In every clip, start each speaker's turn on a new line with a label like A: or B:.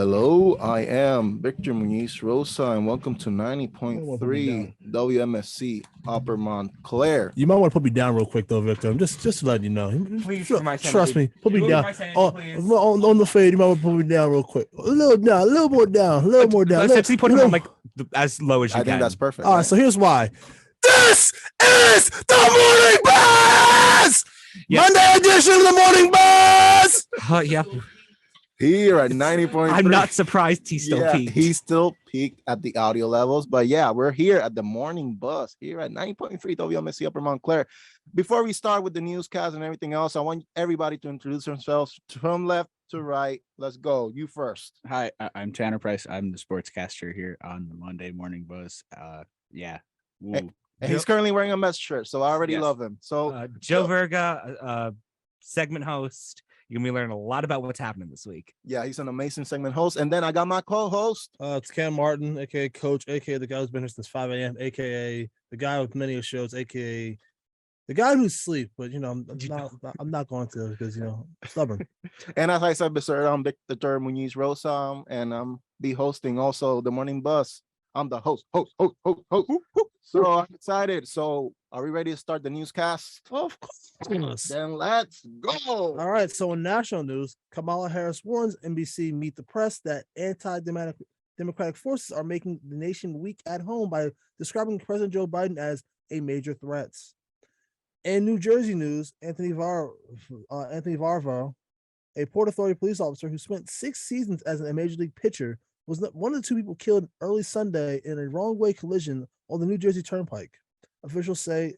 A: Hello, I am Victor Muniz Rosa, and welcome to 90.3 WMSC Upper Montclair.
B: You might want to put me down real quick, though, Victor. Just to let you know.
C: Please, for my sanity.
B: Trust me. Put me down.
C: Please.
B: On the fade, you might want to put me down real quick. A little down, a little more down, a little more down.
C: Essentially, put him on like as low as you
A: I
C: can.
A: think that's perfect.
B: All right, so here's why. This is the Morning Buzz!
C: Yeah.
B: Monday edition of the Morning Buzz!
C: Yeah.
A: Here at 90.3.
C: I'm not surprised he still peaked.
A: He still peaked at the audio levels, but yeah, we're here at the Morning Buzz here at 90.3 WMSC Upper Montclair. Before we start with the newscast and everything else, I want everybody to introduce themselves from left to right. Let's go. You first.
D: Hi, I'm Tanner Price. I'm the sportscaster here on the Monday Morning Buzz.
A: And he's currently wearing a Mets shirt, so I already love him. So
C: Joe Verga, segment host. You're gonna be learning a lot about what's happening this week.
A: Yeah, he's an amazing segment host. And then I got my co-host.
B: It's Cam Martin, aka Coach, aka the guy who's been here since 5 a.m., aka the guy with many shows, aka the guy who's asleep. But I'm not going to because I'm stubborn.
A: And as I said, Mr. I'm Victor Muniz Rosa, and I'm be hosting also the Morning Buzz. I'm the host. So I'm excited. So are we ready to start the newscast?
B: Of course.
A: Then let's go.
B: All right. So in national news, Kamala Harris warns NBC Meet the Press that anti-democratic forces are making the nation weak at home by describing President Joe Biden as a major threat. In New Jersey news, Anthony Varvo, a Port Authority police officer who spent 6 seasons as a major league pitcher, was one of the 2 people killed early Sunday in a wrong-way collision on the New Jersey Turnpike. Officials say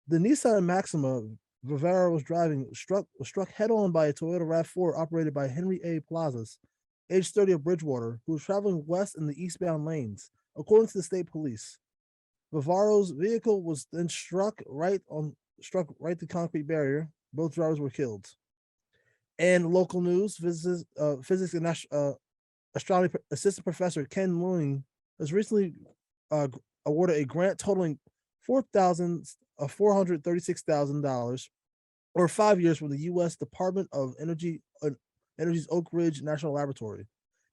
B: the Nissan Maxima Verga was driving was struck head-on by a Toyota RAV4 operated by Henry A. Plazas, age 30 of Bridgewater, who was traveling west in the eastbound lanes, according to the state police. Vivaro's vehicle was then struck right the concrete barrier. Both drivers were killed. And local news, physics and astronomy assistant professor Ken Lewing was recently awarded a grant totaling $436,000 or 5 years from the U.S. Department of Energy's Oak Ridge National Laboratory.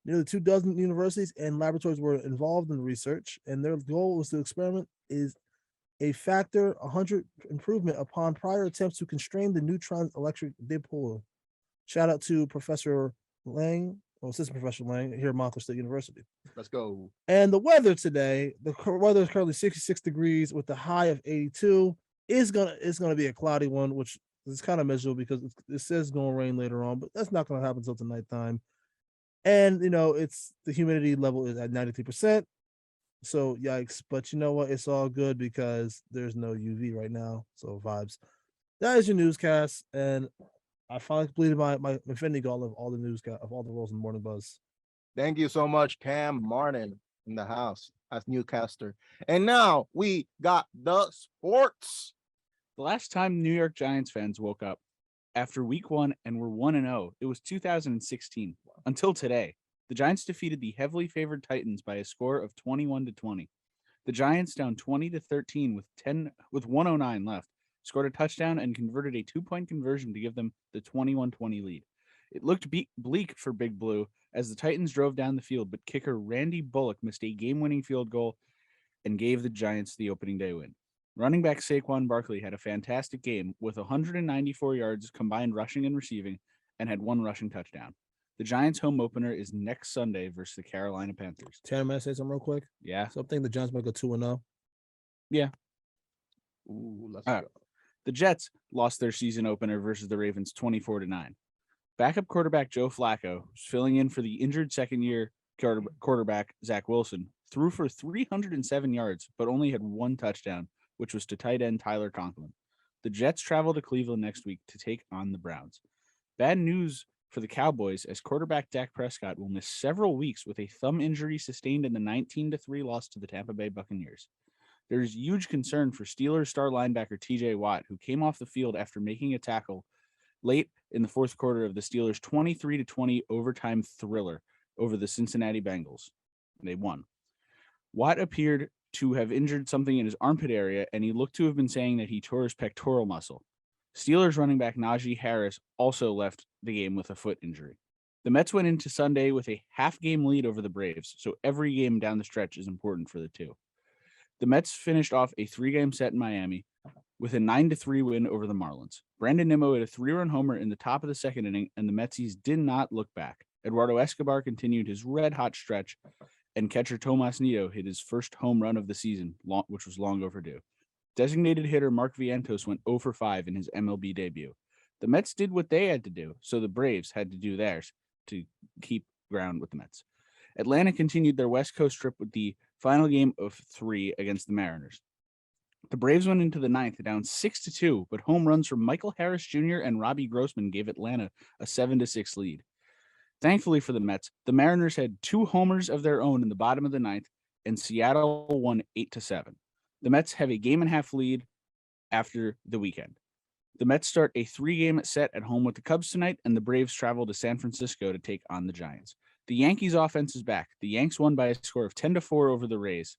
B: Nearly 24 universities and laboratories were involved in the research, and their goal was to experiment is a factor 100 improvement upon prior attempts to constrain the neutron electric dipole. Shout out to Professor Lang. Assistant Professor Lang here at Montclair State University.
A: Let's go.
B: And the weather today, the weather is currently 66 degrees with the high of 82. It's gonna be a cloudy one, which is kind of miserable because it says it's gonna rain later on, but that's not gonna happen until the nighttime. And it's the humidity level is at 93%. So yikes, but you know what? It's all good because there's no UV right now. So vibes. That is your newscast, and I finally completed my Infinity Gauntlet of all the newscast of all the roles in the Morning Buzz.
A: Thank you so much, Cam Martin in the house as newscaster. And now we got the sports.
D: The last time New York Giants fans woke up after week 1 and were 1-0, it was 2016. Until today, the Giants defeated the heavily favored Titans by a score of 21-20. The Giants, down 20-13 with 109 left, scored a touchdown and converted a 2-point conversion to give them the 21-20 lead. It looked bleak for Big Blue as the Titans drove down the field, but kicker Randy Bullock missed a game-winning field goal and gave the Giants the opening day win. Running back Saquon Barkley had a fantastic game with 194 yards combined rushing and receiving and had 1 rushing touchdown. The Giants' home opener is next Sunday versus the Carolina Panthers.
B: Tanner, may I say something real quick?
D: Yeah.
B: So I think the Giants might go 2-0.
D: Yeah.
A: Ooh, let's go.
D: The Jets lost their season opener versus the Ravens 24-9. Backup quarterback Joe Flacco, who's filling in for the injured second-year quarterback Zach Wilson, threw for 307 yards, but only had 1 touchdown, which was to tight end Tyler Conklin. The Jets travel to Cleveland next week to take on the Browns. Bad news for the Cowboys as quarterback Dak Prescott will miss several weeks with a thumb injury sustained in the 19-3 loss to the Tampa Bay Buccaneers. There's huge concern for Steelers star linebacker TJ Watt, who came off the field after making a tackle late in the fourth quarter of the Steelers' 23-20 overtime thriller over the Cincinnati Bengals. They won. Watt appeared to have injured something in his armpit area, and he looked to have been saying that he tore his pectoral muscle. Steelers running back Najee Harris also left the game with a foot injury. The Mets went into Sunday with a half-game lead over the Braves, so every game down the stretch is important for the two. The Mets finished off a 3-game set in Miami with a 9-3 win over the Marlins. Brandon Nimmo hit a 3-run homer in the top of the second inning, and the Metsies did not look back. Eduardo Escobar continued his red-hot stretch, and catcher Tomas Nido hit his first home run of the season, which was long overdue. Designated hitter Mark Vientos went 0 for 5 in his MLB debut. The Mets did what they had to do, so the Braves had to do theirs to keep ground with the Mets. Atlanta continued their West Coast trip with the final game of 3 against the Mariners. The Braves went into the ninth down 6-2, but home runs from Michael Harris Jr. and Robbie Grossman gave Atlanta a 7-6 lead. Thankfully for the Mets, the Mariners had 2 homers of their own in the bottom of the ninth, and Seattle won 8-7. The Mets have a game-and-a-half lead after the weekend. The Mets start a 3-game set at home with the Cubs tonight, and the Braves travel to San Francisco to take on the Giants. The Yankees offense is back. The Yanks won by a score of 10-4 over the Rays,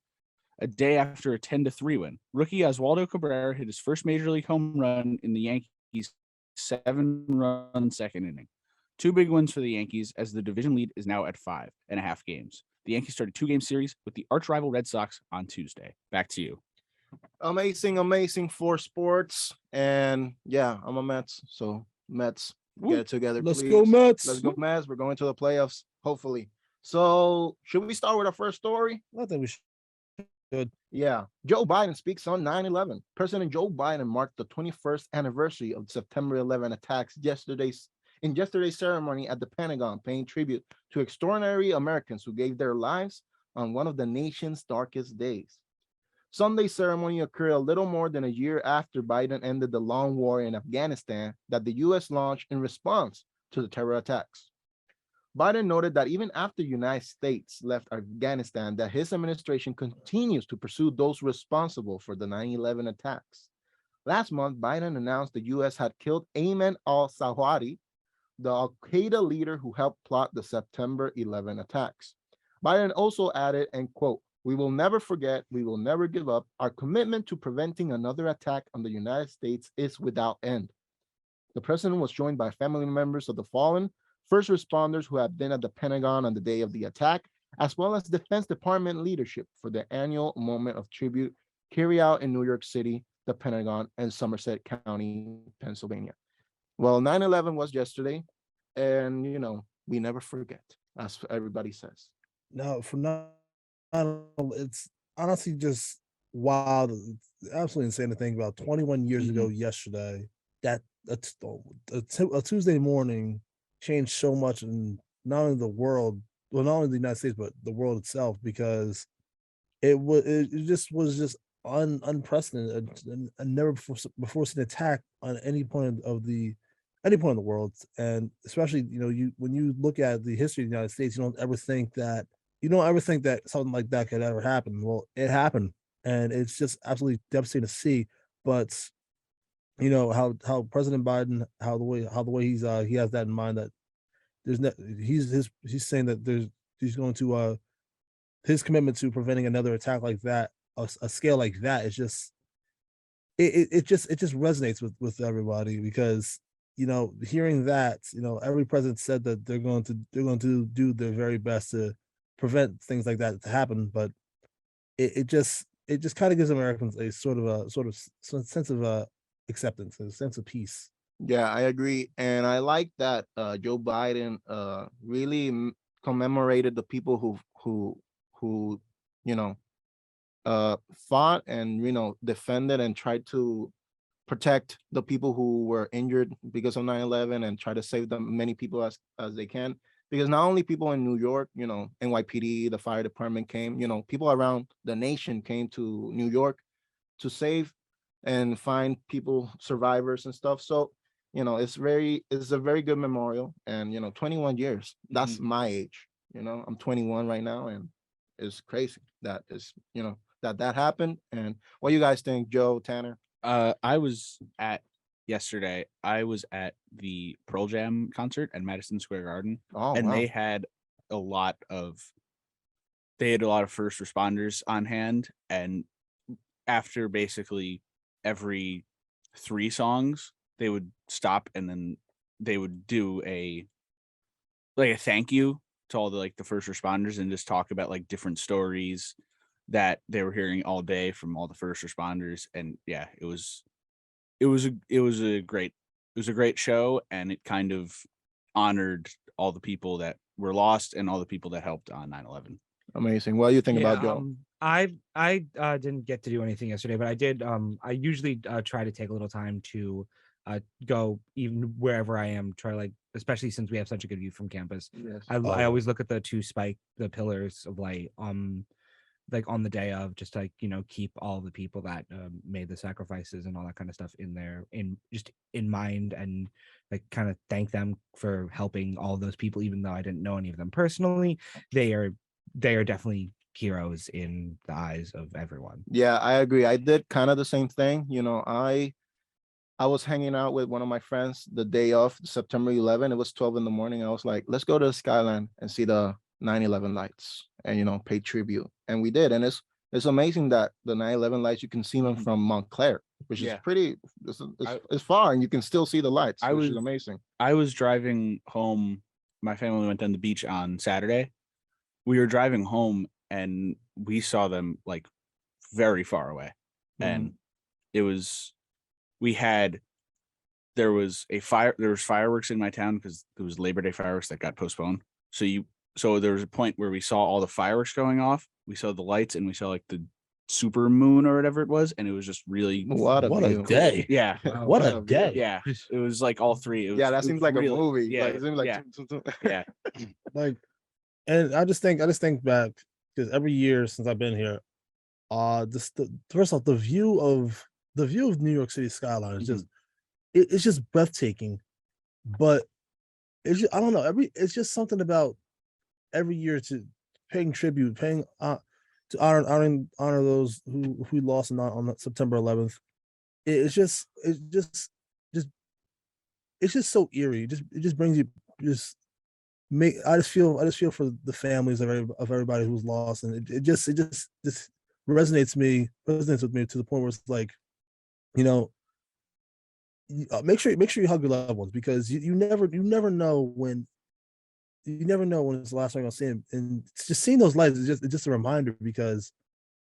D: a day after a 10-3 win. Rookie Oswaldo Cabrera hit his first major league home run in the Yankees' 7-run second inning. 2 big wins for the Yankees, as the division lead is now at 5.5 games. The Yankees started a 2-game series with the arch-rival Red Sox on Tuesday. Back to you.
A: Amazing for sports. And yeah, I'm a Mets. So Mets, get it together.
B: Let's
A: please.
B: go, Mets.
A: Let's go, Mets. We're going to the playoffs, hopefully. So should we start with our first story?
B: I think we should.
A: Yeah. Joe Biden speaks on 9/11. President Joe Biden marked the 21st anniversary of September 11 attacks in yesterday's ceremony at the Pentagon, paying tribute to extraordinary Americans who gave their lives on one of the nation's darkest days. Sunday's ceremony occurred a little more than a year after Biden ended the long war in Afghanistan that the U.S. launched in response to the terror attacks. Biden noted that even after the United States left Afghanistan, that his administration continues to pursue those responsible for the 9/11 attacks. Last month, Biden announced the U.S. had killed Ayman al-Zawahiri, the al-Qaeda leader who helped plot the September 11 attacks. Biden also added, and quote, "We will never forget, we will never give up. Our commitment to preventing another attack on the United States is without end." The president was joined by family members of the fallen, first responders who had been at the Pentagon on the day of the attack, as well as Defense Department leadership for the annual moment of tribute carried out in New York City, the Pentagon, and Somerset County, Pennsylvania. Well, 9/11 was yesterday, and we never forget, as everybody says.
B: No, for not, it's honestly just wild. It's absolutely insane to think about. 21 years ago yesterday, that a Tuesday morning changed so much in not only the world, well, not only the United States, but the world itself, because it was just unprecedented, and never before seen attack on any point of the world. And especially, when you look at the history of the United States, you don't ever think that something like that could ever happen. Well, it happened, and it's just absolutely devastating to see. But how President Biden, how the way he has that in mind, that he's saying that he's going to his commitment to preventing another attack like that, a scale like that, is just it just resonates with everybody, because hearing that, every president said that they're going to do their very best to prevent things like that to happen, but it just kind of gives Americans a sort of sense of acceptance, a sense of peace.
A: Yeah, I agree, and I like that Joe Biden really commemorated the people who fought and defended and tried to protect the people who were injured because of 9/11, and try to save them many people as they can. Because not only people in New York, NYPD, the fire department came, people around the nation came to New York to save and find people, survivors and stuff. So, it's a very good memorial. And 21 years, that's my age. I'm 21 right now, and it's crazy that is, that happened. And what do you guys think, Joe, Tanner?
D: Yesterday, I was at the Pearl Jam concert at Madison Square Garden, and
A: wow.
D: they had a lot of first responders on hand, and after basically every 3 songs, they would stop, and then they would do a like a thank you to all the first responders and just talk about like different stories that they were hearing all day from all the first responders. And yeah, it was a great show, and it kind of honored all the people that were lost and all the people that helped on 9/11.
A: Amazing. What do you think
C: Yeah,
A: about Joe?
C: I didn't get to do anything yesterday, but I did. I usually try to take a little time to go even wherever I am. Try like, especially since we have such a good view from campus.
A: Yes.
C: I always look at the pillars of light like on the day of, just like, keep all the people that made the sacrifices and all that kind of stuff in there, in mind, and like kind of thank them for helping all those people, even though I didn't know any of them personally. They are definitely heroes in the eyes of everyone.
A: Yeah, I agree. I did kind of the same thing. I was hanging out with one of my friends the day of September 11. It was 12 in the morning. I was like, let's go to the Skyline and see the 9/11 lights and, pay tribute. And we did. And it's amazing that the 9/11 lights, you can see them from Montclair, which is
D: Yeah.
A: pretty, it's far, and you can still see the lights, which is
D: was-
A: amazing.
D: I was driving home. My family went down the beach on Saturday. We were driving home and we saw them like very far away. And it was, there was fireworks in my town because there was Labor Day fireworks that got postponed. So there was a point where we saw all the fireworks going off. We saw the lights and we saw like the super moon or whatever it was. And it was just really,
A: What a view.
B: day.
D: yeah.
C: Wow.
B: What
A: What
B: a
A: a
B: day.
D: Yeah. It was like all three.
A: Yeah, that
D: it
A: seems
D: was
A: like
D: really,
A: a movie.
D: Yeah.
A: Like, it seems like
D: yeah.
A: tum, tum, tum.
D: Yeah.
B: Like, and I just think back, because every year since I've been here, first off, the view of New York City skyline is just it's just breathtaking. But I don't know, it's just something about every year to paying tribute, to honor those who lost on September 11th. Just it's just so eerie. It just brings you just make I just feel for the families of everybody who's lost, and it just resonates with me to the point where it's like, you know, make sure you hug your loved ones, because you never know when it's the last time you're gonna see him. And just seeing those lights is just a reminder, because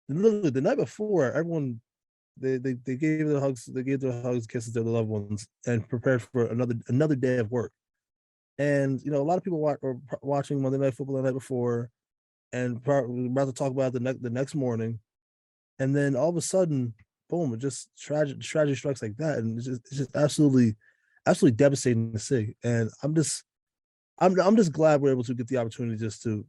B: literally the night before, everyone they gave their hugs, kisses to their loved ones, and prepared for another day of work. And a lot of people were watching Monday Night Football the night before, and we're about to talk about the next morning, and then all of a sudden, boom! It just tragedy strikes like that, and it's just absolutely devastating to see. And I'm just glad we're able to get the opportunity to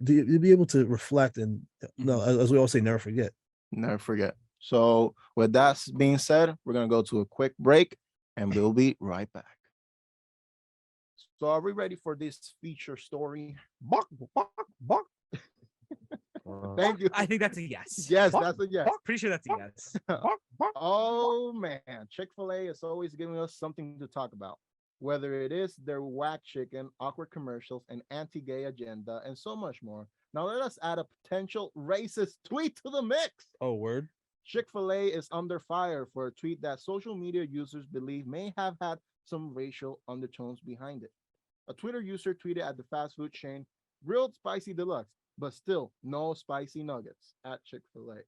B: be able to reflect, and as we all say, never forget.
A: Never forget. So with that being said, we're going to go to a quick break and we'll be right back. So are we ready for this feature story? Buck, buck, buck. Thank you.
C: I think that's a yes.
A: Yes, that's a yes.
C: Pretty sure that's a yes.
A: Oh man, Chick-fil-A is always giving us something to talk about, whether it is their whack chicken, awkward commercials, and anti-gay agenda, and so much more. Now let us add a potential racist tweet to the mix.
B: Oh, word.
A: Chick-fil-A is under fire for a tweet that social media users believe may have had some racial undertones behind it. A Twitter user tweeted at the fast food chain, "Grilled spicy deluxe, but still no spicy nuggets" at Chick-fil-A.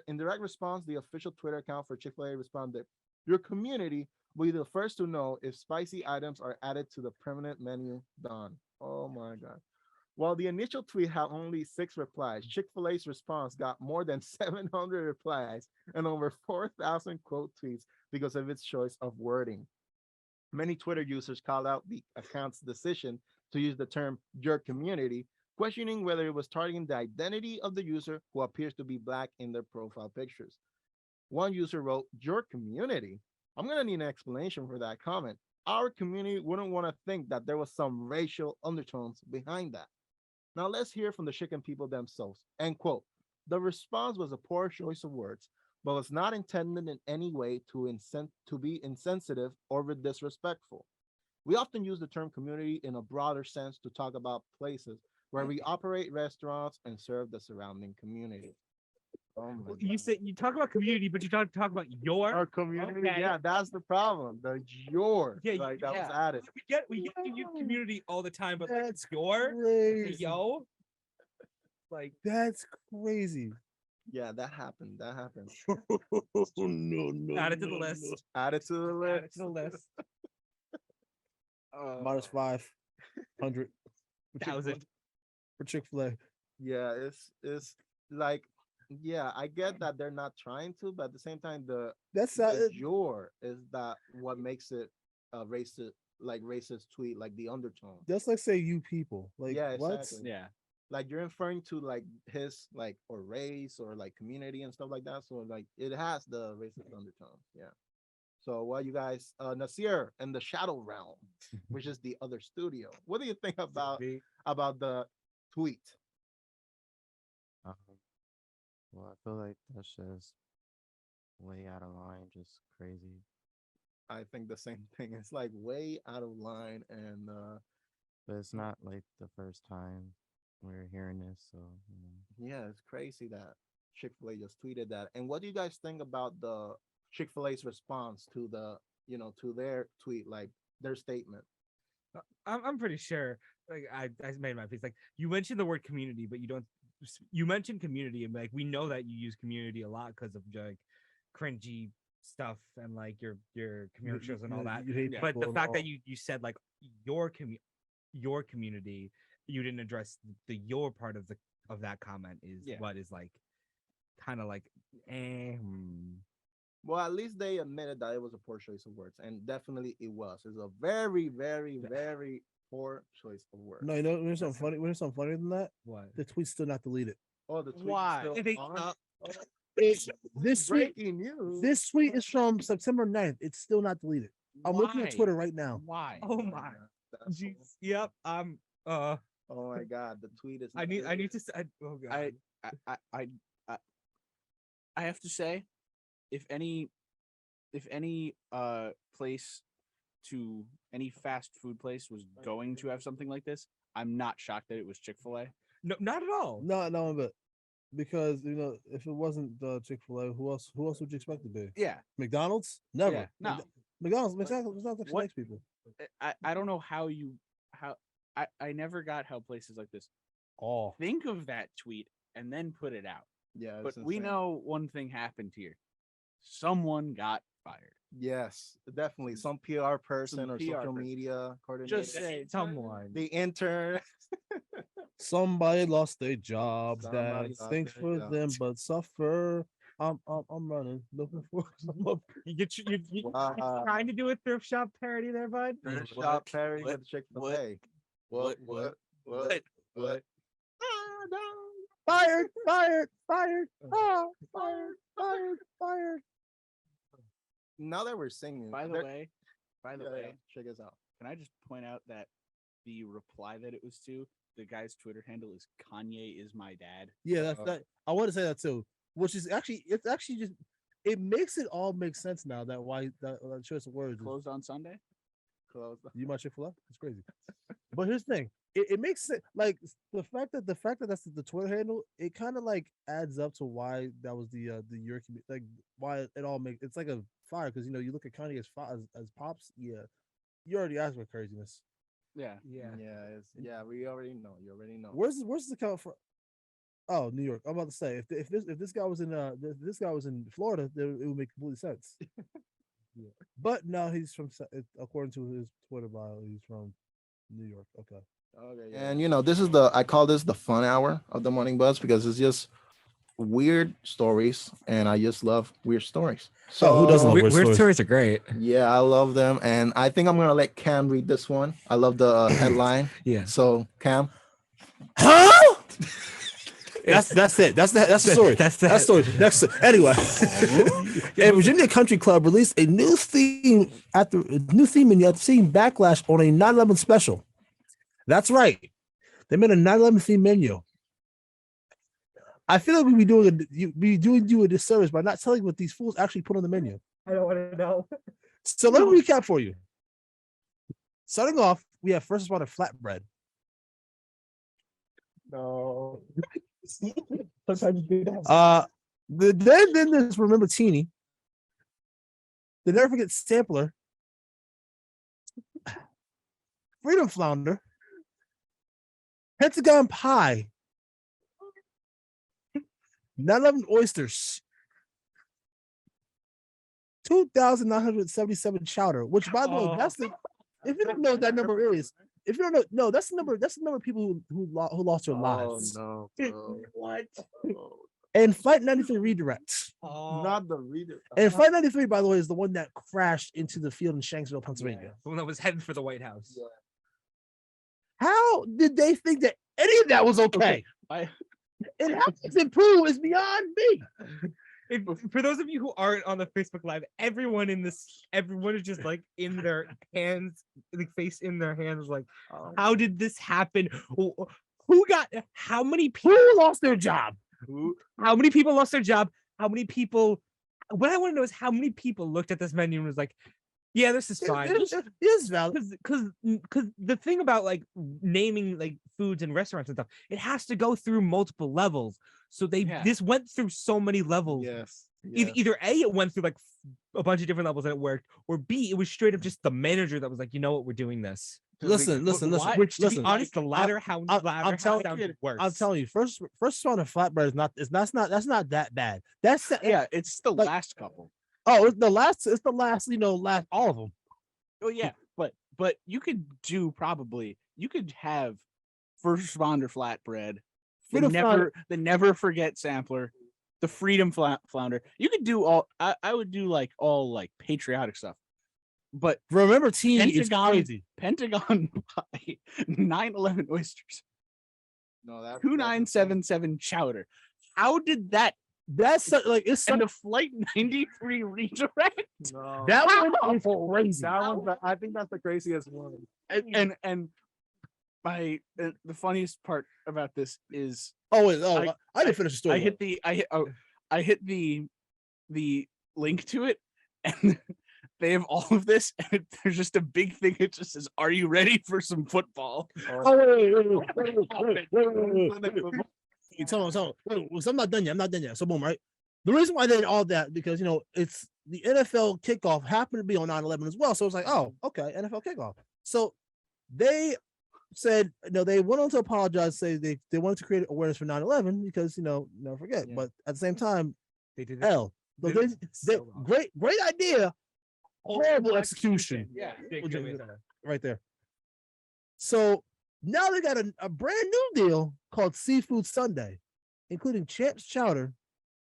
A: In direct response, the official Twitter account for Chick-fil-A responded, "Your community will be the first to know if spicy items are added to the permanent menu, Don." Oh my God. While the initial tweet had only 6 replies, Chick-fil-A's response got more than 700 replies and over 4,000 quote tweets because of its choice of wording. Many Twitter users called out the account's decision to use the term "your community," questioning whether it was targeting the identity of the user, who appears to be Black in their profile pictures. One user wrote, "Your community? I'm going to need an explanation for that comment. Our community wouldn't want to think that there was some racial undertones behind that." Now let's hear from the chicken people themselves. End quote. The response was a poor choice of words, but was not intended in any way to be insensitive or disrespectful. We often use the term community in a broader sense to talk about places where we operate restaurants and serve the surrounding community. Oh my
C: You
A: God.
C: say you talk about community, but you don't talk about your
A: Our community,
C: Okay.
A: yeah, that's the problem. The your,
C: Yeah,
A: like that was
C: yeah.
A: added.
C: we get you community all the time, but
B: That's
C: your
B: crazy.
C: yo, like
B: That's crazy.
A: Yeah, that happened. That happened.
B: No.
C: add it to the list.
A: Add it to the
C: Add
A: list.
C: it to the list.
B: Minus 500
C: 1,000.
B: for Chick-fil-A.
A: Yeah, it's like, yeah, I get that they're not trying to, but at the same time,
B: That's
A: the your is that what makes it a racist, like racist tweet, like the undertone.
B: that's like say you people. Like
A: Yeah,
B: what?
A: exactly.
D: Yeah.
A: Like you're referring to like his like or race or like community and stuff like that. So like it has the racist undertone. Yeah. So what you guys, Nacier and the Shadow Realm, which is the other studio. What do you think about the tweet?
E: Um, well, I feel like that's just way out of line, just crazy.
A: I think the same thing. It's like way out of line, and
E: But it's not like the first time we're hearing this, so
A: yeah, it's crazy that Chick-fil-A just tweeted that. And what do you guys think about the Chick-fil-A's response to to their tweet, like their statement?
C: I'm pretty sure. Like I made my piece. Like you mentioned the word community, but you don't. You mentioned community, and like we know that you use community a lot because of like cringy stuff and like your commercials and all that.
B: You hate
C: But the
B: people
C: fact
B: and
C: that
B: all.
C: you said like your community, you didn't address the your part of that comment is
D: Yeah.
C: what is like kind of like
A: Well, at least they admitted that it was a poor choice of words, and definitely it was. It's a very, very, very poor choice of words.
B: No, you know there's something funny. There's something funnier than that.
C: what.
B: The tweet's still not deleted.
A: Oh, the tweet is
D: Why?
A: still
C: If they-
A: on?
B: This tweet,
A: Breaking news.
B: this tweet is from September 9th. It's still not deleted. I'm looking at
D: Why?
B: Twitter right now.
D: Why?
C: Oh my.
A: That's so-
C: Jeez. Yep.
A: oh my God, the tweet is.
C: I need to. Oh god.
D: I have to say, if any place to any fast food place was going to have something like this, I'm not shocked that it was Chick-fil-A.
C: No, not at all.
B: No, but because if it wasn't Chick-fil-A, who else would you expect to be?
D: Yeah.
B: McDonald's? Never.
D: Yeah, no.
B: McDonald's actually
D: What-
B: likes people.
D: I don't know how I never got how places like this
B: Oh,
D: think of that tweet and then put it out.
A: Yeah,
D: But
A: it's
D: we
A: insane.
D: know one thing happened here. Someone got fired.
A: Yes, definitely some PR person
D: Some
A: or
D: PR
A: social
D: person.
A: media coordinator.
D: Just say
C: Someone.
A: the intern.
B: somebody lost their job.
A: Somebody
B: That
A: lost
B: stinks
A: their
B: for
A: job.
B: them, but suffer. I'm running, looking for some up.
C: You
A: Wow.
C: trying to do a thrift shop parody there, bud?
A: Thrift
D: What?
A: shop pairing
D: What?
A: with Chick-fil-A.
D: What?
A: What?
B: Fired.
A: Oh.
B: Fired.
A: Now that we're singing,
D: By the
A: there-
D: way,
A: check us out.
D: can I just point out that the reply that it was to, the guy's Twitter handle is Kanye is my dad.
B: Yeah, that's that. I want to say that too. Which is it's actually just it makes it all make sense now that why that choice of words is,
D: Closed on Sunday.
A: Close.
B: you my Chick-fil-A? It's crazy. But here's the thing. It makes sense. Like the fact that that's the Twitter handle, it kind of like adds up to why that was the your like why it all makes it's like a fire because you look at Kanye as pops. Yeah, you already asked for craziness.
D: Yeah.
C: Yeah.
A: Yeah, we already know. You already know.
B: Where's the account for? Oh, New York. I'm about to say if this guy was in this guy was in Florida, then it would make complete sense. Yeah. But no, he's from according to his Twitter bio, he's from New York. Okay.
A: Okay, and this is I call this the fun hour of the morning buzz because it's just weird stories, and I just love weird stories. So
B: who doesn't love
C: Weird,
B: weird
C: weird
B: stories?
C: stories are great.
A: Yeah, I love them, and I think I'm gonna let Cam read this one. I love the headline.
C: Yeah.
A: So Cam,
B: Huh? That's it. That's the story.
C: That's
B: That story. Next. Anyway, a Virginia Country Club released a new theme menu after seeing backlash on a 9/11 special. That's right. They made a 9/11 theme menu. I feel like we'd be doing you a disservice by not telling what these fools actually put on the menu.
C: I don't want to know.
B: So let me recap for you. Starting off, we have first responder flatbread.
C: No. Sometimes you do that.
B: Then there's Remember Teeny. The Never Forget Sampler. Freedom Flounder. Pentagon Pie. 9/11 Oysters. 2,977 Chowder, which by the way, that's the if you don't know what that number is, if you don't know, no, that's the number of people who lost their lives.
A: Oh no, bro.
C: What?
A: Oh,
B: And Flight 93 Redirect.
A: not the reader.
B: And Flight 93, by the way, is the one that crashed into the field in Shanksville, Pennsylvania.
C: The one that was heading for the White House.
A: Yeah.
B: How did they think that any of that was okay?
D: I-
B: And how it's improved is beyond me.
C: For those of you who aren't on the Facebook Live, everyone is just like in their hands, like face in their hands, like, how did this happen? Who got how many people
B: Who lost their job?
C: How many people lost their job? How many people? What I want to know is how many people looked at this menu and was like, "Yeah, this is fine."
B: It's valid.
C: Because the thing about like naming like foods and restaurants and stuff, it has to go through multiple levels. So this went through so many levels.
A: Yes.
C: Either A, it went through like a bunch of different levels and it worked, or B, it was straight up just the manager that was like, you know what, we're doing this.
B: Listen.
C: Which, to
B: listen,
C: be honest, the latter sounds worse.
B: I'm telling you, first round of flatbread is that's not that bad. That's
D: yeah, it's the
B: like-
D: last couple.
B: Oh, it's the last, last all of them.
D: Oh yeah, but you could have first responder flatbread, the never forget sampler, the freedom flounder. You could do all. I would do like all like patriotic stuff. But
B: Remember Teeny is crazy.
D: Pentagon Pie, 9/11 Oysters,
A: No, that
D: 2977 Chowder. How did that?
B: That's like it's
D: And the Flight 93 redirect.
A: No.
B: that one is crazy.
A: That one, I think that's the craziest one.
D: And my the funniest part about this is
B: I didn't finish the story.
D: I hit the link to it, and they have all of this, and there's just a big thing. It just says, "Are you ready for some football?"
B: You tell me, so I'm not done yet. So boom, right? The reason why they did all that because it's the NFL kickoff happened to be on 9/11 as well. So it's like, oh, okay, NFL kickoff. So they said they went on to apologize, say they wanted to create awareness for 9/11 because never forget.
C: Yeah.
B: But at the same time,
C: They did
B: L.
C: They did it so wrong.
B: Great idea, horrible execution.
C: Yeah,
B: Right there. So now they got a brand new deal called Seafood Sunday, including Champs Chowder,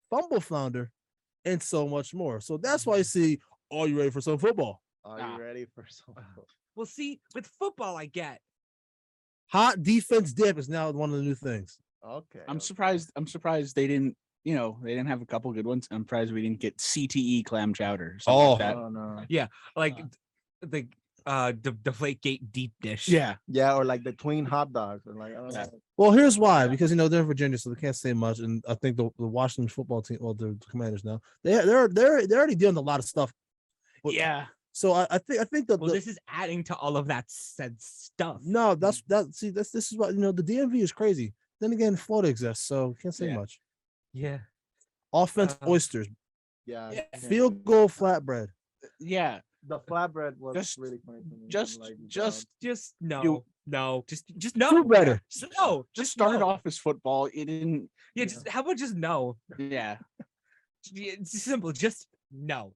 B: Fumble Flounder, and so much more. So that's why you see, are you ready for some football?
A: Are you ready for some?
C: Well, see, with football, I get.
B: Hot defense dip is now one of the new things.
A: Okay.
D: I'm surprised they didn't. They didn't have a couple good ones. I'm surprised we didn't get CTE clam chowder.
B: Oh.
D: Like that.
A: Oh no.
C: Like the Deflategate deep dish.
D: Yeah.
A: Yeah, or like the tween hot dogs, or like I don't know.
B: Well, here's why, because they're in Virginia, so they can't say much. And I think the Washington football team, well, the Commanders now, they're already doing a lot of stuff.
D: Yeah.
B: So I think that
C: Well, this is adding to all of that said stuff.
B: no, this is what the DMV is crazy. Then again, Florida exists, so can't say
D: Yeah.
B: much.
C: Yeah.
B: Offense oysters,
A: Yeah.
D: Yeah.
B: field goal flatbread.
D: Yeah.
A: The flatbread was
D: Just-
A: really funny to me.
D: just-
A: Like,
D: just-
C: Just no.
D: You-
C: No. Just no.
B: Do better.
C: No.
D: Just started
C: no.
D: off as football. It didn't.
C: Yeah. Just how about just no?
D: Yeah.
C: It's simple. Just no.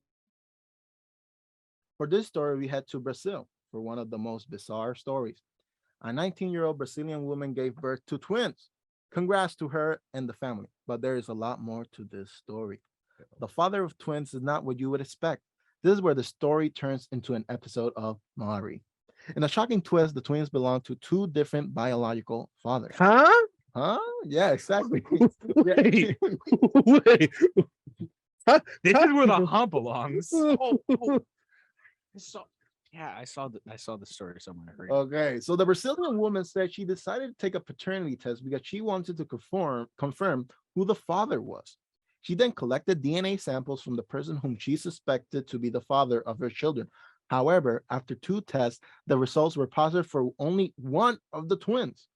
A: For this story, we head to Brazil for one of the most bizarre stories. A 19-year-old Brazilian woman gave birth to twins. Congrats to her and the family, but there is a lot more to this story. The father of twins is not what you would expect. This is where the story turns into an episode of Mari. In a shocking twist, the twins belong to two different biological fathers.
B: Huh?
A: Huh? Yeah, exactly.
B: Wait.
C: This is where the hump belongs.
D: So yeah, I saw the story somewhere.
A: Okay, so the Brazilian woman said she decided to take a paternity test because she wanted to confirm who the father was. She then collected DNA samples from the person whom she suspected to be the father of her children. However, after 2 tests, the results were positive for only one of the twins.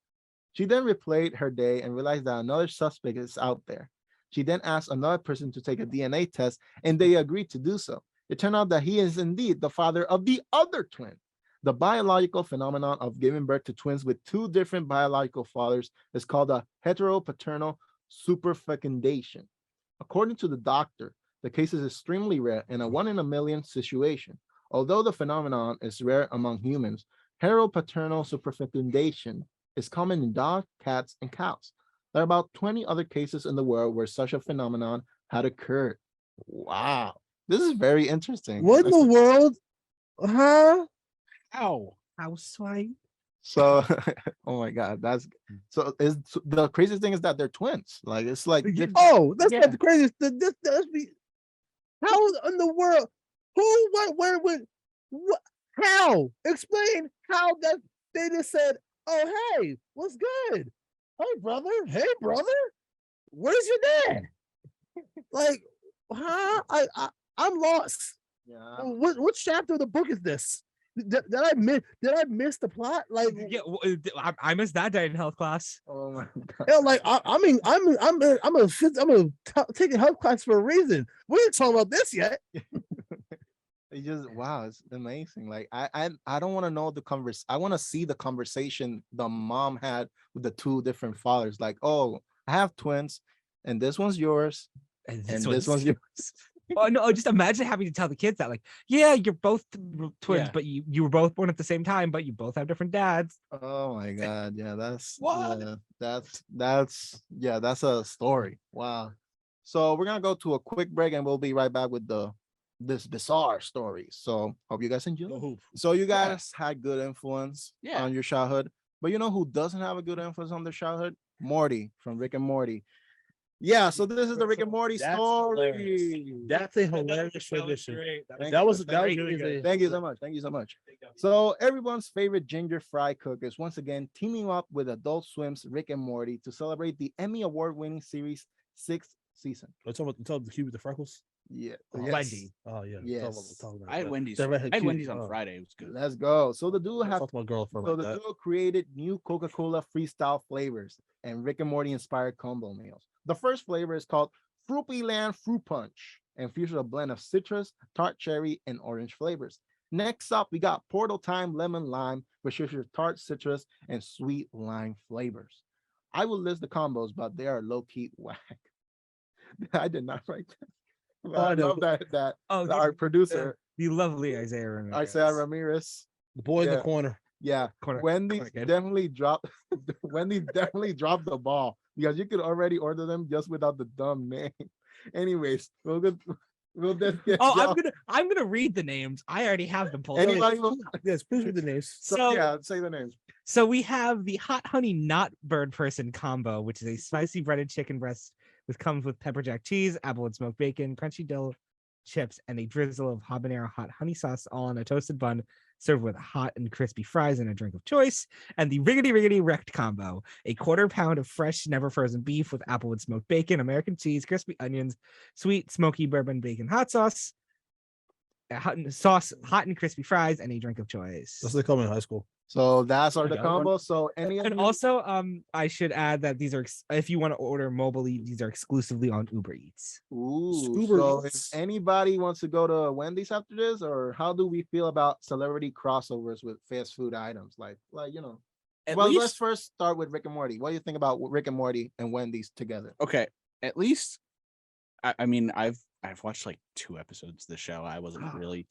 A: She then replayed her day and realized that another suspect is out there. She then asked another person to take a DNA test, and they agreed to do so. It turned out that he is indeed the father of the other twin. The biological phenomenon of giving birth to twins with two different biological fathers is called a heteropaternal superfecundation. According to the doctor, the case is extremely rare and a 1 in a million situation. Although the phenomenon is rare among humans, heteropaternal superfecundation is common in dogs, cats, and cows. There are about 20 other cases in the world where such a phenomenon had occurred. Wow. This is very interesting.
B: What in the world? Huh?
D: Ow.
C: Housewife.
A: So, oh my God, that's so. Is the craziest thing is that they're twins. Like it's like
B: Oh, that's
C: Yeah.
B: not the craziest. That's how in the world? Who? What? Where? When? What? How? Explain how that they just said, "Oh, hey, what's good? Hey, brother. Hey, brother. Where's your dad?" Like, huh? I'm lost.
A: yeah.
B: What chapter of the book is this? Did I miss? Did I miss the plot? Like,
C: Yeah, I missed that day in health class.
A: Oh my God.
B: yeah, like I'm taking health class for a reason. We ain't talking about this yet.
A: It just wow, it's amazing. Like I don't want to know the converse. I want to see the conversation the mom had with the two different fathers. Like, oh, I have twins, and this one's yours,
C: And
A: and this one's yours.
C: Oh no! Just imagine having to tell the kids that, like, yeah, you're both twins,
D: Yeah.
C: but you were both born at the same time, but you both have different dads.
A: Oh my God, yeah, that's
C: What?
A: yeah, that's a story. Wow. So we're gonna go to a quick break, and we'll be right back with this bizarre story. So hope you guys enjoy. So you guys had good influence
D: Yeah.
A: on your childhood, but you know who doesn't have a good influence on their childhood? Morty from Rick and Morty. Yeah, so this is the Rick and Morty
B: That's
A: story.
B: That's a hilarious tradition.
A: Thank
B: That
A: you.
B: was
C: really
B: easy.
C: good.
A: Thank you so much. Thank you so much. So everyone's favorite ginger fry cook is once again teaming up with Adult Swim's Rick and Morty to celebrate the Emmy Award-winning series' 6th season.
B: We're talking about the cube with the freckles.
A: Yeah.
B: Oh,
A: yes.
C: Wendy.
B: Oh yeah.
A: Yes.
D: I had Wendy's.
B: The
D: I
B: redhead
D: had
B: cute.
D: Wendy's on
B: Oh.
D: Friday. It was good.
A: Let's go. So the duo
B: I
A: have
B: talked to my girlfriend
A: so
B: like
A: the
B: that.
A: duo created new Coca-Cola freestyle flavors and Rick and Morty inspired combo meals. The first flavor is called Fruity Land Fruit Punch and features a blend of citrus, tart cherry, and orange flavors. Next up, we got Portal Time Lemon Lime, which features tart citrus and sweet lime flavors. I will list the combos, but they are low-key whack. I did not write that. But I
B: I know.
A: love that
C: Oh,
A: our producer,
C: the lovely Isaiah Ramirez.
A: Isaiah Ramirez.
B: The boy in
A: Yeah.
B: the corner.
A: Yeah,
C: Corner-
A: Wendy's
C: corner kid.
A: definitely dropped. Wendy's definitely dropped the ball because you could already order them just without the dumb name. Anyways, we'll just get
C: Oh,
A: y'all-
C: I'm gonna read the names. I already have them pulled. up.
A: anybody. Will,
B: Yes, please read the names.
A: so, yeah, say the names.
C: So we have the hot honey not bird person combo, which is a spicy breaded chicken breast with comes with pepper jack cheese, applewood smoked bacon, crunchy dill chips, and a drizzle of habanero hot honey sauce, all on a toasted bun, served with hot and crispy fries and a drink of choice. And the riggedy wrecked combo, a quarter-pound of fresh, never frozen beef with applewood smoked bacon, American cheese, crispy onions, sweet smoky bourbon bacon hot sauce, hot and crispy fries, and a drink of choice.
B: That's what they call me in high school.
A: So that's our
B: I
A: the
B: got one.
A: combo. So any of
C: And
A: you-
C: also, I should add that these are if you want to order mobilely, these are exclusively on Uber Eats.
A: Ooh,
B: Scuba
A: so
B: Eats.
A: if anybody wants to go to Wendy's after this, or how do we feel about celebrity crossovers with fast food items? Like you know.
D: At
A: Well, let's
D: least
A: first start with Rick and Morty. What do you think about Rick and Morty and Wendy's together?
D: okay. At least I mean I've watched like 2 episodes of the show. I wasn't really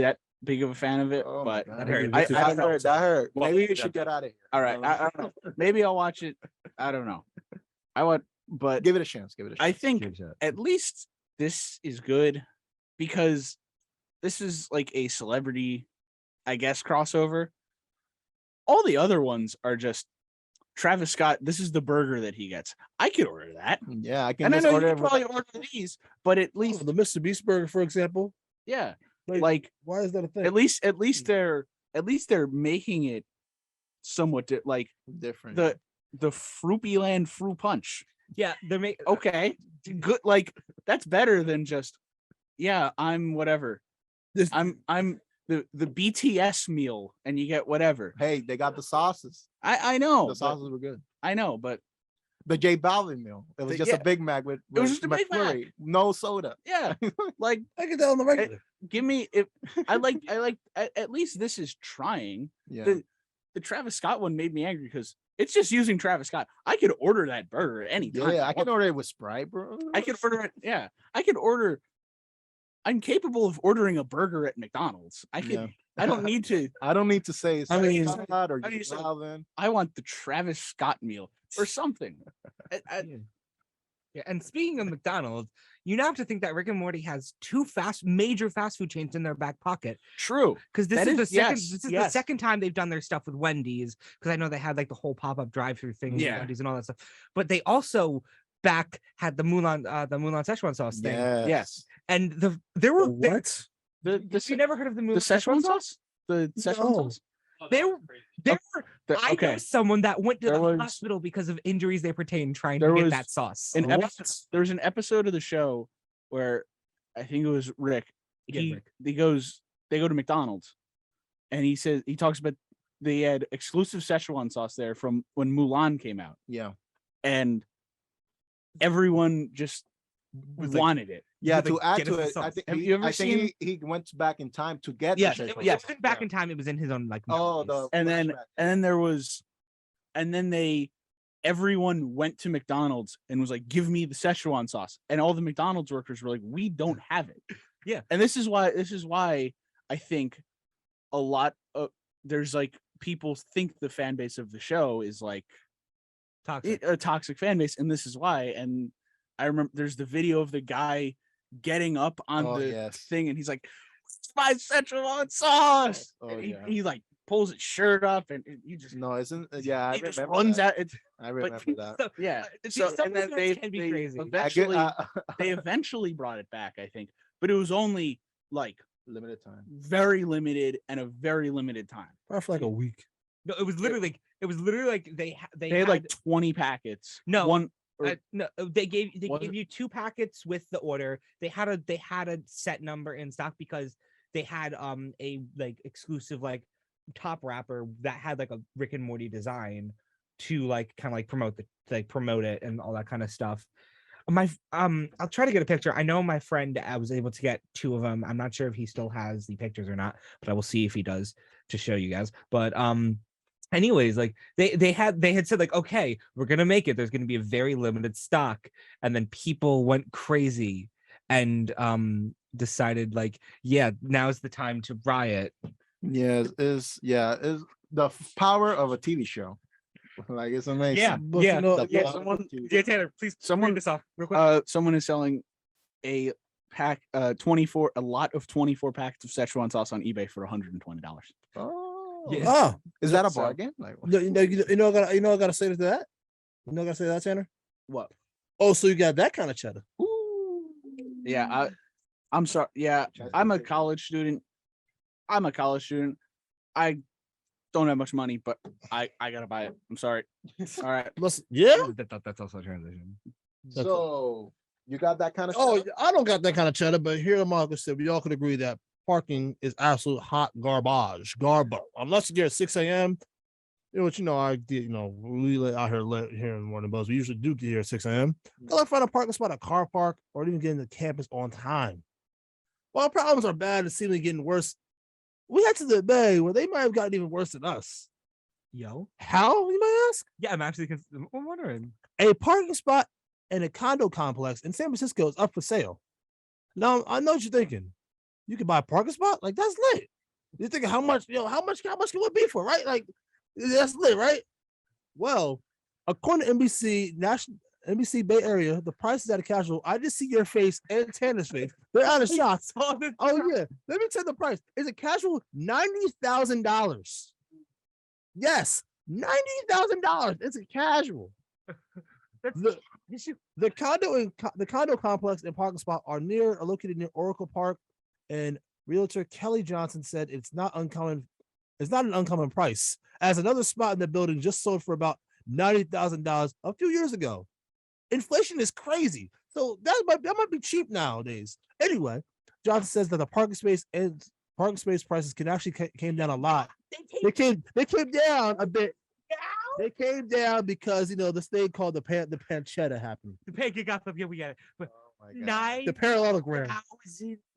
D: that big of a fan of it,
A: Oh my
D: but
A: God.
B: That hurt.
D: I
A: that hurt. That hurt.
D: Well,
A: Maybe you
D: yeah.
A: should get out of here.
D: all right. I don't know. Maybe I'll watch it. I don't know. But
A: Give it a chance. Give it a chance.
D: I think
C: Give it a shot.
D: at least this is good because this is like a celebrity, I guess, crossover. All the other ones are just Travis Scott. This is the burger that he gets. I could order that,
A: Yeah, I can
D: and I
A: just
D: know you
A: order
D: could
A: it.
D: probably order these, but at
B: Oh,
D: least,
B: the Mr. Beast burger, for example.
D: yeah,
B: Like,
D: like
B: why is that a thing?
D: at least they're making it somewhat like
A: different.
D: the Fruity Land Fruit Punch.
C: Yeah, they're making.
D: Okay, good. Like that's better than just I'm whatever.
B: This-
D: I'm the BTS meal and you get whatever.
A: Hey, they got the sauces.
D: I know
A: The sauces were good.
D: I know, but
A: The J Balvin meal. It was just
D: yeah.
A: a Big Mac with
D: It was just a Big Mac.
A: McFlurry, no soda.
D: Yeah, like
B: I get that on the regular.
D: give me if I like at least this is trying.
A: Yeah.
D: The Travis Scott one made me angry because it's just using Travis Scott. I could order that burger at any time.
A: Yeah, I can order it with Sprite, bro.
D: I could order it. Yeah, I could order. I'm capable of ordering a burger at McDonald's. I could.
A: Yeah.
D: I don't need to.
A: I don't need to say
B: I mean,
A: Scott or
D: I mean,
A: J Balvin.
D: I want the Travis Scott meal or something.
C: Yeah, and speaking of McDonald's, you now have to think that Rick and Morty has two major fast food chains in their back pocket.
D: True.
C: Because this
D: That
C: is the
D: is-
C: second.
D: yes,
C: This is the
D: yes.
C: second time they've done their stuff with Wendy's. Because I know they had like the whole pop-up drive-through thing with
D: Yeah.
C: Wendy's and all that stuff. But they also had the Mulan Szechuan sauce thing.
D: Yes.
C: And there were
B: What?
C: you never heard of the Mulan
D: The Szechuan sauce? The Szechuan
B: No.
D: sauce?
C: There were I know
D: Okay.
C: someone that went to
D: There
C: the
D: was-
C: hospital because of injuries they pertain trying
D: There
C: to get
D: was
C: that sauce.
D: There was an episode of the show where I think it was Rick.
C: Yeah, Rick.
D: They go to McDonald's and he talks about they had exclusive Szechuan sauce there from when Mulan came out,
A: Yeah.
D: and everyone just
C: Was like,
D: wanted it.
A: Yeah,
C: With the-
A: to add
C: get us
A: to
C: the
A: it, I
C: sauce.
A: think
D: Have you ever
A: I think
D: seen-
A: he went back in time to get
D: Yes,
A: the
C: It
A: Szechuan
C: was
A: sauce.
C: back in time. It was in his own like.
A: Oh,
C: memories.
A: the
D: And then
A: flashback.
D: everyone went to McDonald's and was like, give me the Szechuan sauce. And all the McDonald's workers were like, we don't have it.
C: Yeah.
D: And this is why I think a lot of there's like people think the fan base of the show is like
C: Toxic.
D: a toxic fan base. And this is why. And I remember there's the video of the guy getting up on
A: Oh,
D: the
A: yes.
D: thing and he's like, it's my Szechuan sauce.
A: Oh,
D: And
A: yeah.
D: he like pulls his shirt up and he just
A: No, isn't yeah, I
D: he just
A: remember
D: runs
A: that.
D: out. It's
A: I remember that.
C: So,
D: yeah.
C: these
D: So
C: stuff
D: and then
C: like that can be crazy.
A: I get-
D: eventually they eventually brought it back, I think, but it was only like
A: limited time.
D: very limited and a very limited time.
B: Probably for like a week.
C: No, it was literally like they
D: They had like 20 packets.
C: No,
D: one or
C: no, they gave
D: Was
C: you 2 packets with the order. They had a set number in stock because they had a like exclusive like top wrapper that had like a Rick and Morty design to like kind of like promote it and all that kind of stuff. I'll try to get a picture. I know my friend was able to get 2 of them. I'm not sure if he still has the pictures or not, but I will see if he does to show you guys. But anyways, like they had said like, okay, we're gonna make it. There's gonna be a very limited stock, and then people went crazy and decided like, yeah, now's the time to riot.
A: Yeah, is the power of a TV show. Like it's amazing.
C: Yeah,
B: But
C: yeah,
B: you know,
A: The
D: yeah,
A: power of a
D: someone-
A: TV
C: Yeah,
A: show.
C: Tanner, please
D: Someone-
C: read this off real quick.
D: someone is selling a pack 24 a lot of 24 packets of Szechuan sauce on eBay for $120.
A: Oh,
C: Yeah.
B: oh,
A: is that a
D: So-
A: bargain? Like,
B: you know, I gotta say to that. You know, I gotta say to that, Tanner.
D: What?
B: Oh, so you got that kind of cheddar?
D: Yeah, I'm sorry. Yeah, I'm a college student. I don't have much money, but I gotta buy it. I'm sorry. All right.
B: Listen, yeah.
C: That's also a transition.
A: so you got that kind of
B: Oh,
A: stuff?
B: I don't got that kind of cheddar, but here Marcus said we all could agree that parking is absolute hot garbage. Unless you're at 6 a.m. You know what? You know, I did. You know, we let out here in Morning Buzz. We usually do get here at 6 a.m. I like find a parking spot, a car park, or even getting to campus on time. While problems are bad and seemingly getting worse, we head to the Bay where they might have gotten even worse than us.
C: Yo,
B: How, you might ask?
C: yeah, I'm actually I'm wondering.
B: A parking spot in a condo complex in San Francisco is up for sale. Now, I know what you're thinking. You can buy a parking spot? Like, that's lit. You're thinking how much can it be for, right? Like, that's lit, right? Well, according to NBC Bay Area, the prices at a casual, I just see your face and Tanner's face. They're out of shots. Oh, yeah. Let me tell you the price. It's a casual $90,000. Yes, $90,000. It's a casual. The, the condo complex and parking spot are located near Oracle Park, and realtor Kelly Johnson said it's not an uncommon price, as another spot in the building just sold for about $90,000 a few years ago. Inflation is crazy, so that might be cheap nowadays. Anyway, Johnson says that the parking space prices can actually came down a lot. They came down a bit. They came down because this thing called the pancetta happened.
C: The pancake got up. Yeah, we got it. But
A: Oh my God.
B: The parallelogram.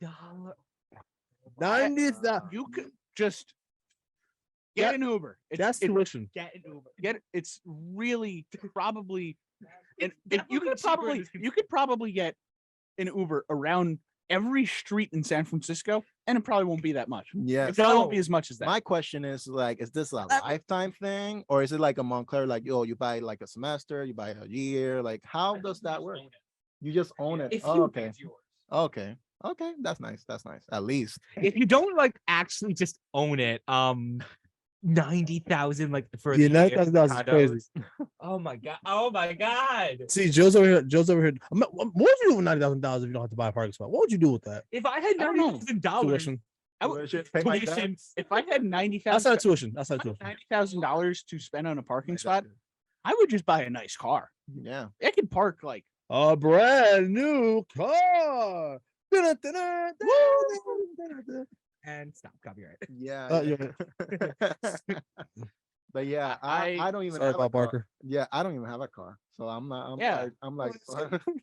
C: $9,000.
B: 90,000.
D: You could just get an Uber.
B: That's tuition.
C: Get an Uber.
D: Get it. It's really probably, and
C: definitely
D: you could probably get an Uber around every street in San Francisco, and it probably won't be that much.
A: Yeah.
D: It probably won't
A: So
D: be as much as that.
A: my question is like, is this a lifetime thing, or is it like a Montclair? Like, yo, you buy like a semester, you buy a year. Like, how does that work? You just own it.
C: If
A: Oh,
C: you-
A: okay. Okay. Okay. That's nice. That's nice. At least.
F: If you don't like actually just own it, 90,000 like for
B: Yeah,
F: the
B: $90,000 is crazy.
F: condos. Oh my god! Oh my god!
B: See, Joe's over here. What would you do with $90,000 if you don't have to buy a parking spot? What would you do with that?
F: If I had
D: I don't know.
F: $90,000,
B: Tuition.
D: I would
A: Pay my
F: tuition.
A: debts?
D: if I had
B: Outside of tuition. Outside of tuition.
D: $90,000 to spend on a parking spot, I would just buy a nice car.
A: Yeah.
D: I could park like
B: A brand new car.
C: And stop copyright.
A: Yeah.
B: Yeah.
A: But yeah, I don't even
B: Sorry
A: have a
B: about
A: car.
B: Barker.
A: Yeah, I don't even have a car. So I'm not.
D: Yeah.
A: I'm like.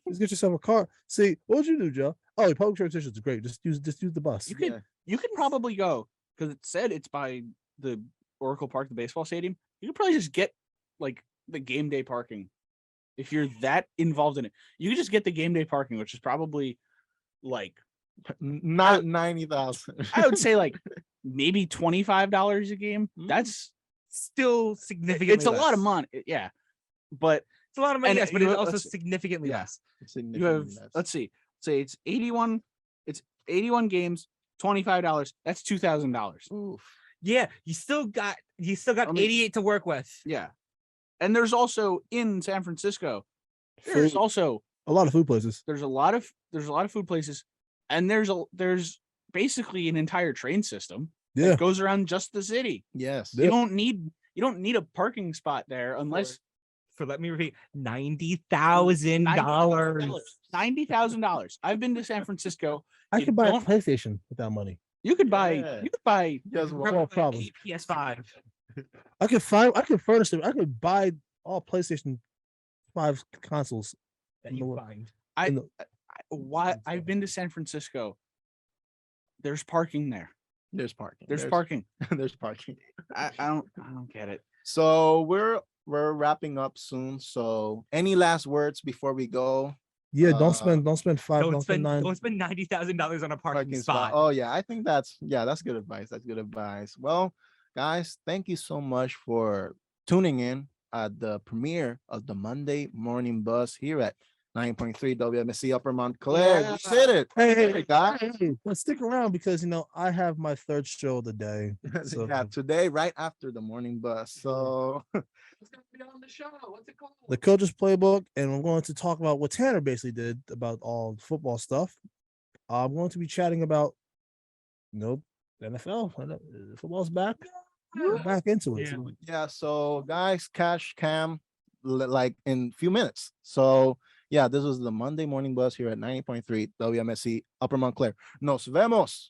B: Just get yourself a car. See, what would you do, Joe? Oh, public transportation is great. Just use the bus.
D: you could
A: Yeah.
D: you could probably go because it said it's by the Oracle Park, the baseball stadium. You could probably just get like the game day parking. If you're that involved in it, you could just get the game day parking, which is probably like
A: Not 90,000.
D: I would say like maybe $25 a game.
A: Mm.
D: That's
F: still significantly.
D: it's a lot of
F: less.
D: money. Yeah, but
F: It's a lot of money,
D: And
F: yes, but
D: you
F: it's
D: have-
F: also
D: let's-
F: significantly
D: yeah.
F: less.
D: you have let's see, say it's 81. It's 81 games, $25. That's $2,000.
F: Yeah, you still got
D: I mean-
F: 88 to work with.
D: Yeah, and there's also in San Francisco. There's
B: Food.
D: also
B: A lot of food places.
D: there's a lot of food places, and there's basically an entire train system
B: Yeah.
D: that goes around just the city.
A: Yes.
B: Yeah.
D: You don't need a parking spot there unless
F: For let me repeat, $90,000.
D: $90,000. I've been to San Francisco.
B: I
D: You
B: could buy a
D: don't-
B: PlayStation with that money.
D: You could buy
A: Yeah. Just
B: No
A: one.
B: problem.
F: PS5.
B: I could furnish them. I could buy all PlayStation 5 consoles.
F: That you find.
D: why I've been to San Francisco. There's parking there.
A: There's parking.
D: There's parking.
A: There's parking.
D: I don't get it.
A: So we're wrapping up soon. So any last words before we go?
B: Yeah,
A: Uh,
B: don't spend 5,
F: Don't spend
B: $9.
F: $90,000 on a parking
A: Spot.
F: spot.
A: Oh yeah, I think that's good advice. That's good advice. Well, guys, thank you so much for tuning in at the premiere of the Monday Morning Buzz here at 9.3 WMSC Upper Montclair.
D: Yeah.
A: You said it.
B: Hey,
A: guys.
B: but stick around because I have my third show of the day. So
A: Yeah, today, right after the morning bus. So
F: What's gonna be on the show? What's it called?
B: the coach's playbook, and I'm going to talk about what Tanner basically did about all the football stuff. I'm going to be chatting about the NFL. Football's back. We're back into it.
F: Yeah.
A: yeah, so guys, cash cam like in a few minutes. So yeah, this was the Monday Morning Bus here at 90.3 WMSC Upper Montclair. Nos vemos.